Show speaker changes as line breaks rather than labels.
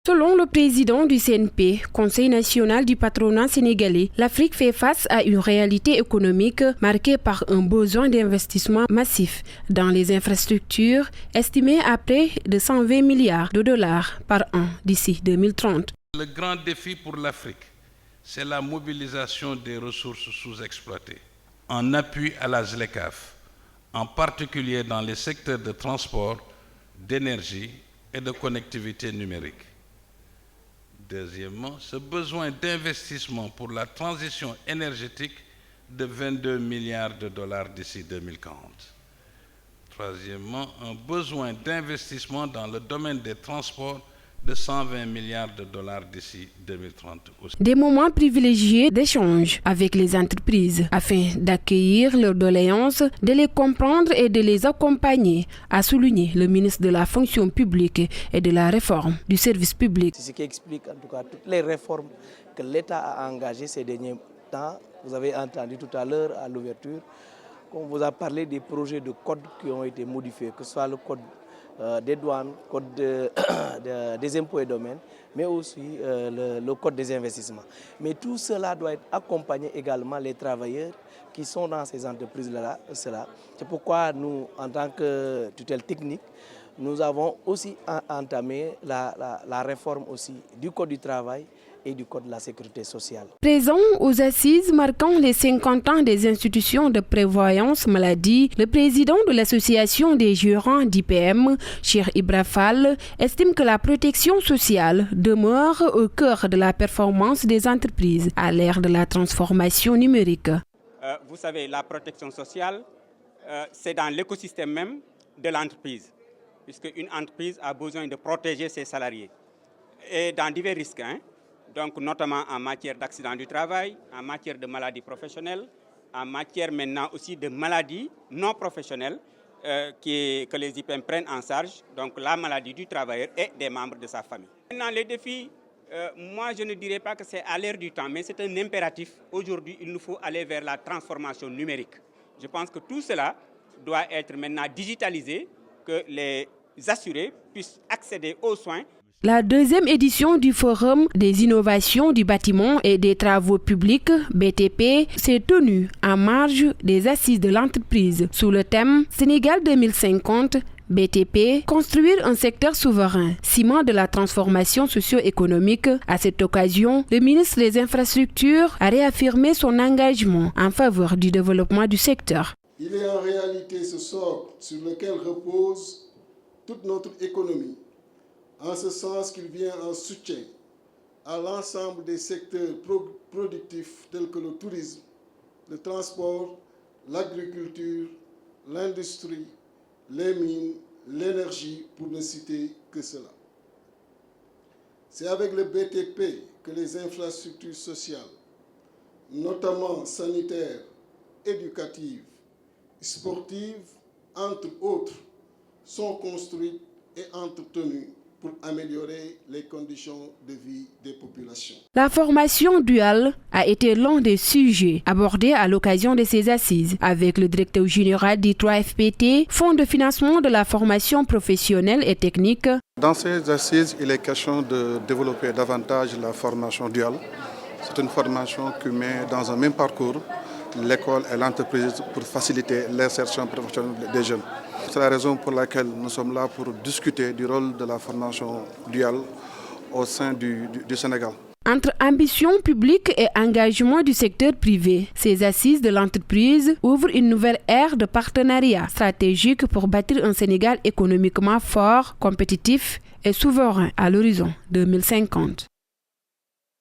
Selon le président du CNP, Conseil national du patronat sénégalais, l'Afrique fait face à une réalité économique marquée par un besoin d'investissement massif dans les infrastructures estimé à près de 120 milliards de dollars par an d'ici 2030.
Le grand défi pour l'Afrique, c'est la mobilisation des ressources sous-exploitées, en appui à la ZLECAf, en particulier dans les secteurs de transport, d'énergie et de connectivité numérique. Deuxièmement, ce besoin d'investissement pour la transition énergétique de 22 milliards de dollars d'ici 2040. Troisièmement, un besoin d'investissement dans le domaine des transports de 120 milliards de dollars d'ici 2030 aussi.
Des moments privilégiés d'échange avec les entreprises afin d'accueillir leurs doléances, de les comprendre et de les accompagner, a souligné le ministre de la fonction publique et de la réforme du service public.
C'est ce qui explique en tout cas toutes les réformes que l'État a engagées ces derniers temps. Vous avez entendu tout à l'heure à l'ouverture qu'on vous a parlé des projets de code qui ont été modifiés, que ce soit le code des douanes, code des impôts et domaines, mais aussi le code des investissements. Mais tout cela doit être accompagné également les travailleurs qui sont dans ces entreprises-là. C'est pourquoi nous, en tant que tutelle technique, nous avons aussi entamé la réforme aussi du code du travail et du code de la sécurité sociale.
Présent aux assises marquant les 50 ans des institutions de prévoyance maladie, le président de l'association des gérants d'IPM, Cheikh Ibra Fall, estime que la protection sociale demeure au cœur de la performance des entreprises à l'ère de la transformation numérique.
Vous savez, la protection sociale, c'est dans l'écosystème même de l'entreprise, puisque une entreprise a besoin de protéger ses salariés et dans divers risques. Donc, notamment en matière d'accident du travail, en matière de maladies professionnelles, en matière maintenant aussi de maladies non professionnelles que les IPM prennent en charge, donc la maladie du travailleur et des membres de sa famille. Maintenant, les défis, moi je ne dirais pas que c'est à l'ère du temps, mais c'est un impératif. Aujourd'hui, il nous faut aller vers la transformation numérique. Je pense que tout cela doit être maintenant digitalisé, que les assurés puissent accéder aux soins.
La deuxième édition du Forum des innovations du bâtiment et des travaux publics, BTP, s'est tenue en marge des assises de l'entreprise sous le thème Sénégal 2050, BTP, construire un secteur souverain, ciment de la transformation socio-économique. À cette occasion, le ministre des Infrastructures a réaffirmé son engagement en faveur du développement du secteur.
Il est en réalité ce socle sur lequel repose toute notre économie, en ce sens qu'il vient en soutien à l'ensemble des secteurs productifs tels que le tourisme, le transport, l'agriculture, l'industrie, les mines, l'énergie, pour ne citer que cela. C'est avec le BTP que les infrastructures sociales, notamment sanitaires, éducatives, sportives, entre autres, sont construites et entretenues pour améliorer les conditions de vie des populations.
La formation duale a été l'un des sujets abordés à l'occasion de ces assises avec le directeur général du 3FPT, Fonds de financement de la formation professionnelle et technique.
Dans ces assises, il est question de développer davantage la formation duale. C'est une formation qui met dans un même parcours l'école et l'entreprise pour faciliter l'insertion professionnelle des jeunes. C'est la raison pour laquelle nous sommes là pour discuter du rôle de la formation duale au sein du Sénégal.
Entre ambition publique et engagement du secteur privé, ces assises de l'entreprise ouvrent une nouvelle ère de partenariat stratégique pour bâtir un Sénégal économiquement fort, compétitif et souverain à l'horizon 2050.